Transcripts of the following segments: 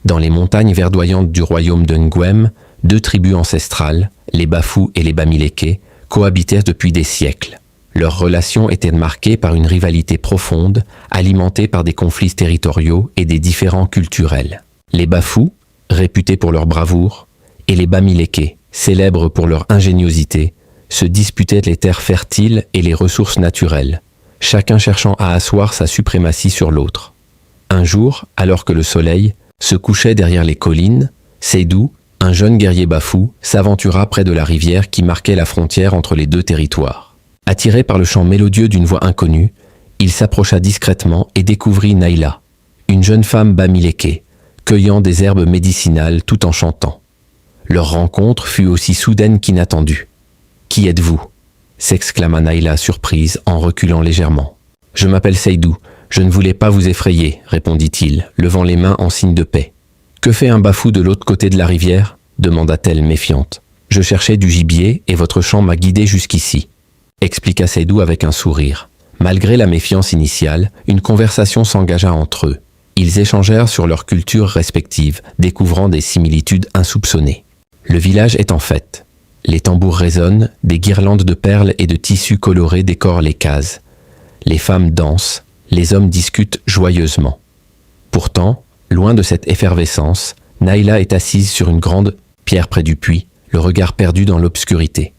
Dans les montagnes verdoyantes du royaume de Ngwem, deux tribus ancestrales, les Bafous et les Bamileke, cohabitèrent depuis des siècles. Leur relation était marquée par une rivalité profonde, alimentée par des conflits territoriaux et des différends culturels. Les Bafous, réputés pour leur bravoure, et les Bamileke, célèbres pour leur ingéniosité, se disputaient les terres fertiles et les ressources naturelles, chacun cherchant à asseoir sa suprématie sur l'autre. Un jour, alors que le soleil se couchait derrière les collines, Seydou, un jeune guerrier bafou, s'aventura près de la rivière qui marquait la frontière entre les deux territoires. Attiré par le chant mélodieux d'une voix inconnue, il s'approcha discrètement et découvrit Naïla, une jeune femme Bamileke, cueillant des herbes médicinales tout en chantant. Leur rencontre fut aussi soudaine qu'inattendue. « Qui êtes-vous » s'exclama Naïla surprise en reculant légèrement. « Je m'appelle Seydou, je ne voulais pas vous effrayer, » répondit-il, levant les mains en signe de paix. « Que fait un bafou de l'autre côté de la rivière » demanda-t-elle méfiante. « Je cherchais du gibier et votre chant m'a guidé jusqu'ici. » expliqua Seydou avec un sourire. Malgré la méfiance initiale, une conversation s'engagea entre eux. Ils échangèrent sur leurs cultures respectives, découvrant des similitudes insoupçonnées. Le village est en fête. Les tambours résonnent, des guirlandes de perles et de tissus colorés décorent les cases. Les femmes dansent, les hommes discutent joyeusement. Pourtant, loin de cette effervescence, Naïla est assise sur une grande pierre près du puits, le regard perdu dans l'obscurité.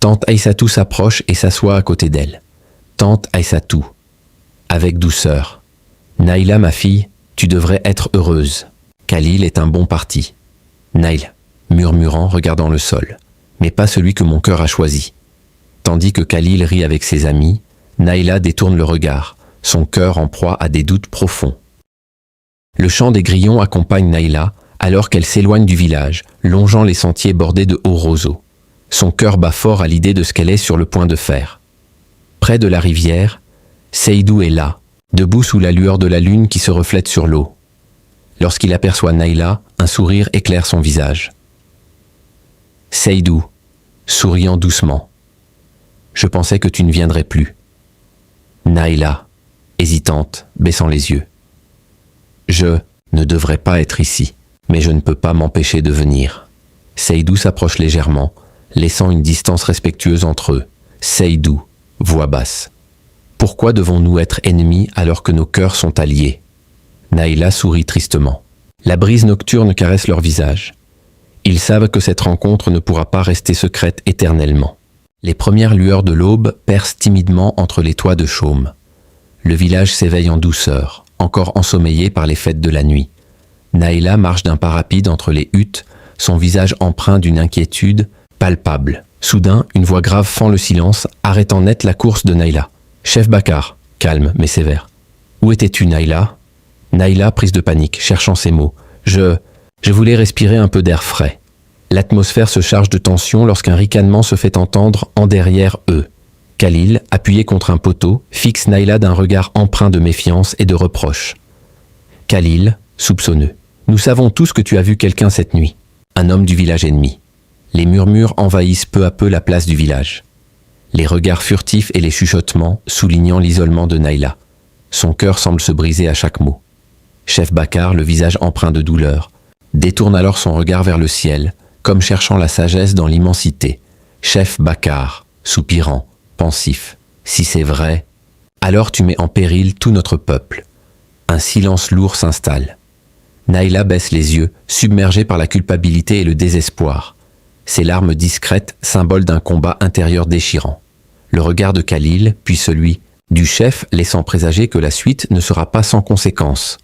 Tante Aïssatou s'approche et s'assoit à côté d'elle. Tante Aïssatou, avec douceur. Naïla, ma fille, tu devrais être heureuse. Khalil est un bon parti. Naïla, murmurant, regardant le sol. Mais pas celui que mon cœur a choisi. Tandis que Khalil rit avec ses amis, Naïla détourne le regard, son cœur en proie à des doutes profonds. Le chant des grillons accompagne Naïla alors qu'elle s'éloigne du village, longeant les sentiers bordés de hauts roseaux. Son cœur bat fort à l'idée de ce qu'elle est sur le point de faire. Près de la rivière, Seydou est là, debout sous la lueur de la lune qui se reflète sur l'eau. Lorsqu'il aperçoit Naïla, un sourire éclaire son visage. Seydou, souriant doucement. Je pensais que tu ne viendrais plus. Naïla, hésitante, baissant les yeux. Je ne devrais pas être ici, mais je ne peux pas m'empêcher de venir. Seydou s'approche légèrement, laissant une distance respectueuse entre eux. Seydou, voix basse. Pourquoi devons-nous être ennemis alors que nos cœurs sont alliés? Naïla sourit tristement. La brise nocturne caresse leur visage. Ils savent que cette rencontre ne pourra pas rester secrète éternellement. Les premières lueurs de l'aube percent timidement entre les toits de chaume. Le village s'éveille en douceur, encore ensommeillé par les fêtes de la nuit. Naïla marche d'un pas rapide entre les huttes, son visage empreint d'une inquiétude palpable. Soudain, une voix grave fend le silence, arrêtant net la course de Naïla. « Chef Bakar », calme mais sévère. « Où étais-tu, Naïla » Naïla, prise de panique, cherchant ses mots. « Je voulais respirer un peu d'air frais. » L'atmosphère se charge de tension lorsqu'un ricanement se fait entendre en derrière eux. Khalil, appuyé contre un poteau, fixe Naïla d'un regard empreint de méfiance et de reproche. Khalil, soupçonneux. « Nous savons tous que tu as vu quelqu'un cette nuit. Un homme du village ennemi. » Les murmures envahissent peu à peu la place du village. Les regards furtifs et les chuchotements soulignant l'isolement de Naïla. Son cœur semble se briser à chaque mot. Chef Bakar, le visage empreint de douleur, détourne alors son regard vers le ciel, comme cherchant la sagesse dans l'immensité. Chef Bakar, soupirant, pensif. Si c'est vrai, alors tu mets en péril tout notre peuple. Un silence lourd s'installe. Naïla baisse les yeux, submergée par la culpabilité et le désespoir. Ses larmes discrètes, symbole d'un combat intérieur déchirant. Le regard de Khalil, puis celui du chef, laissant présager que la suite ne sera pas sans conséquences.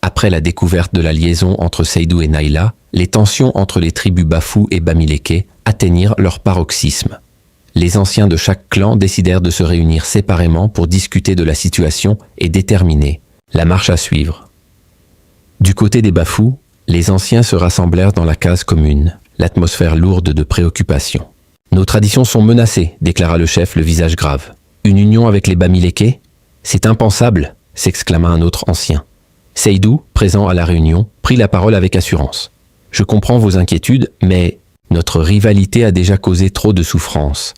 Après la découverte de la liaison entre Seydou et Naïla, les tensions entre les tribus Bafou et Bamileke atteignirent leur paroxysme. Les anciens de chaque clan décidèrent de se réunir séparément pour discuter de la situation et déterminer la marche à suivre. Du côté des Bafou, les anciens se rassemblèrent dans la case commune, l'atmosphère lourde de préoccupation. « Nos traditions sont menacées », déclara le chef, le visage grave. « Une union avec les Bamileke ? C'est impensable », s'exclama un autre ancien. Seydou, présent à la réunion, prit la parole avec assurance. « Je comprends vos inquiétudes, mais notre rivalité a déjà causé trop de souffrances.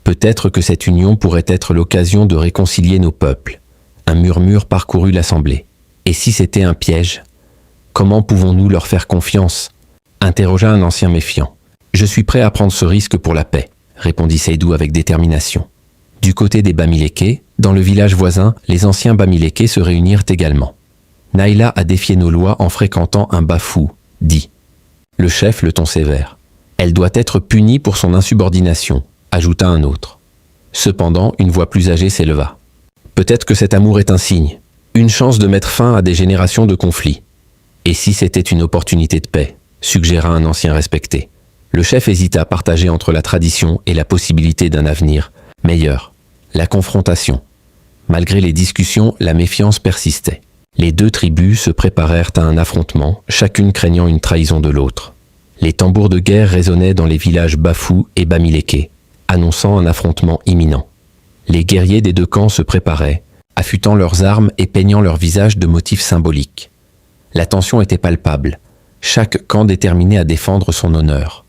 Peut-être que cette union pourrait être l'occasion de réconcilier nos peuples. » Un murmure parcourut l'assemblée. « Et si c'était un piège? Comment pouvons-nous leur faire confiance? Interrogea un ancien méfiant. Je suis prêt à prendre ce risque pour la paix, répondit Seydou avec détermination. Du côté des Bamileke, dans le village voisin, les anciens Bamileke se réunirent également. Naïla a défié nos lois en fréquentant un bafou, dit le chef le ton sévère. Elle doit être punie pour son insubordination, ajouta un autre. Cependant, une voix plus âgée s'éleva. Peut-être que cet amour est un signe, une chance de mettre fin à des générations de conflits. Et si c'était une opportunité de paix, suggéra un ancien respecté. Le chef hésita à partager entre la tradition et la possibilité d'un avenir meilleur. La confrontation. Malgré les discussions, la méfiance persistait. Les deux tribus se préparèrent à un affrontement, chacune craignant une trahison de l'autre. Les tambours de guerre résonnaient dans les villages Bafou et Bamileke, annonçant un affrontement imminent. Les guerriers des deux camps se préparaient, affûtant leurs armes et peignant leurs visages de motifs symboliques. La tension était palpable, chaque camp déterminé à défendre son honneur.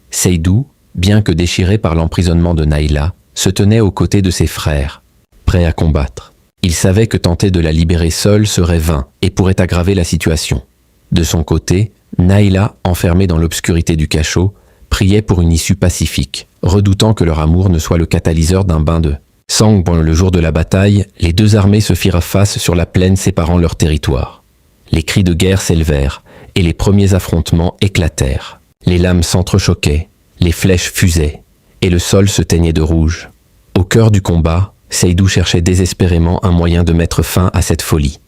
Seydou, bien que déchiré par l'emprisonnement de Naïla, se tenait aux côtés de ses frères, prêt à combattre. Il savait que tenter de la libérer seule serait vain et pourrait aggraver la situation. De son côté, Naïla, enfermée dans l'obscurité du cachot, priait pour une issue pacifique, redoutant que leur amour ne soit le catalyseur d'un bain de sang. Le jour de la bataille, les deux armées se firent face sur la plaine séparant leurs territoires. Les cris de guerre s'élevèrent et les premiers affrontements éclatèrent. Les lames s'entrechoquaient, les flèches fusaient, et le sol se teignait de rouge. Au cœur du combat, Seydou cherchait désespérément un moyen de mettre fin à cette folie.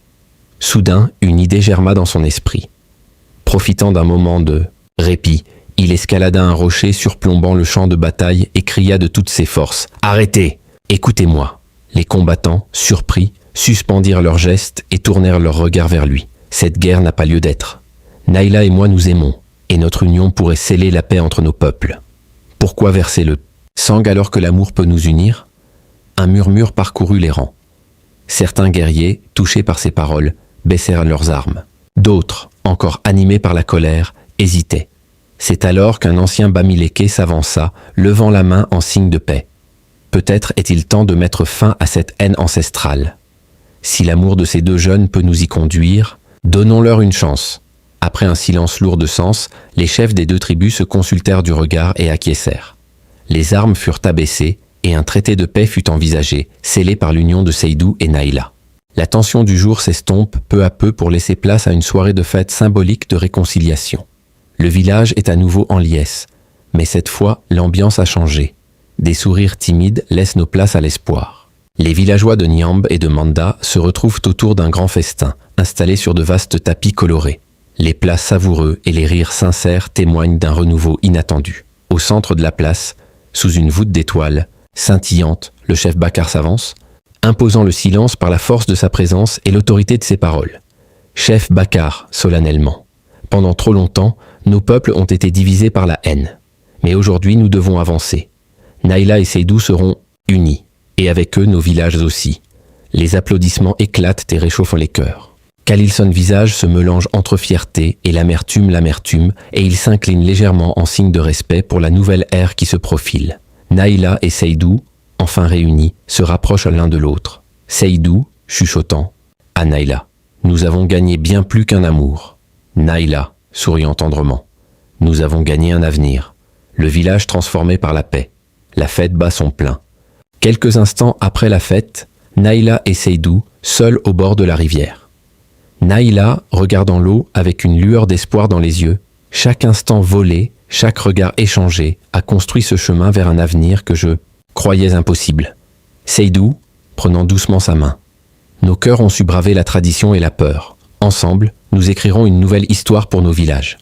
Soudain, une idée germa dans son esprit. Profitant d'un moment de répit, il escalada un rocher surplombant le champ de bataille et cria de toutes ses forces « Arrêtez! Écoutez-moi » Les combattants, surpris, suspendirent leurs gestes et tournèrent leurs regards vers lui. Cette guerre n'a pas lieu d'être. Naïla et moi nous aimons, et notre union pourrait sceller la paix entre nos peuples. Pourquoi verser le sang alors que l'amour peut nous unir? Un murmure parcourut les rangs. Certains guerriers, touchés par ces paroles, baissèrent leurs armes. D'autres, encore animés par la colère, hésitaient. C'est alors qu'un ancien Bamileke s'avança, levant la main en signe de paix. Peut-être est-il temps de mettre fin à cette haine ancestrale. Si l'amour de ces deux jeunes peut nous y conduire, donnons-leur une chance. Après un silence lourd de sens, les chefs des deux tribus se consultèrent du regard et acquiescèrent. Les armes furent abaissées et un traité de paix fut envisagé, scellé par l'union de Seydou et Naïla. La tension du jour s'estompe peu à peu pour laisser place à une soirée de fête symbolique de réconciliation. Le village est à nouveau en liesse, mais cette fois, l'ambiance a changé. Des sourires timides laissent nos places à l'espoir. Les villageois de Niambe et de Manda se retrouvent autour d'un grand festin, installé sur de vastes tapis colorés. Les plats savoureux et les rires sincères témoignent d'un renouveau inattendu. Au centre de la place, sous une voûte d'étoiles, scintillante, le chef Bakar s'avance, imposant le silence par la force de sa présence et l'autorité de ses paroles. Chef Bakar, solennellement. Pendant trop longtemps, nos peuples ont été divisés par la haine. Mais aujourd'hui, nous devons avancer. Naïla et Seydou seront unis, et avec eux nos villages aussi. Les applaudissements éclatent et réchauffent les cœurs. Khalil son visage se mélange entre fierté et l'amertume, et il s'incline légèrement en signe de respect pour la nouvelle ère qui se profile. Naïla et Seydou, enfin réunis, se rapprochent l'un de l'autre. Seydou, chuchotant, à Naïla. Nous avons gagné bien plus qu'un amour. Naïla, souriant tendrement. Nous avons gagné un avenir. Le village transformé par la paix. La fête bat son plein. Quelques instants après la fête, Naïla et Seydou, seuls au bord de la rivière. Naïla, regardant l'eau avec une lueur d'espoir dans les yeux, chaque instant volé, chaque regard échangé, a construit ce chemin vers un avenir que je croyais impossible. Seydou, prenant doucement sa main. Nos cœurs ont su braver la tradition et la peur. Ensemble, nous écrirons une nouvelle histoire pour nos villages.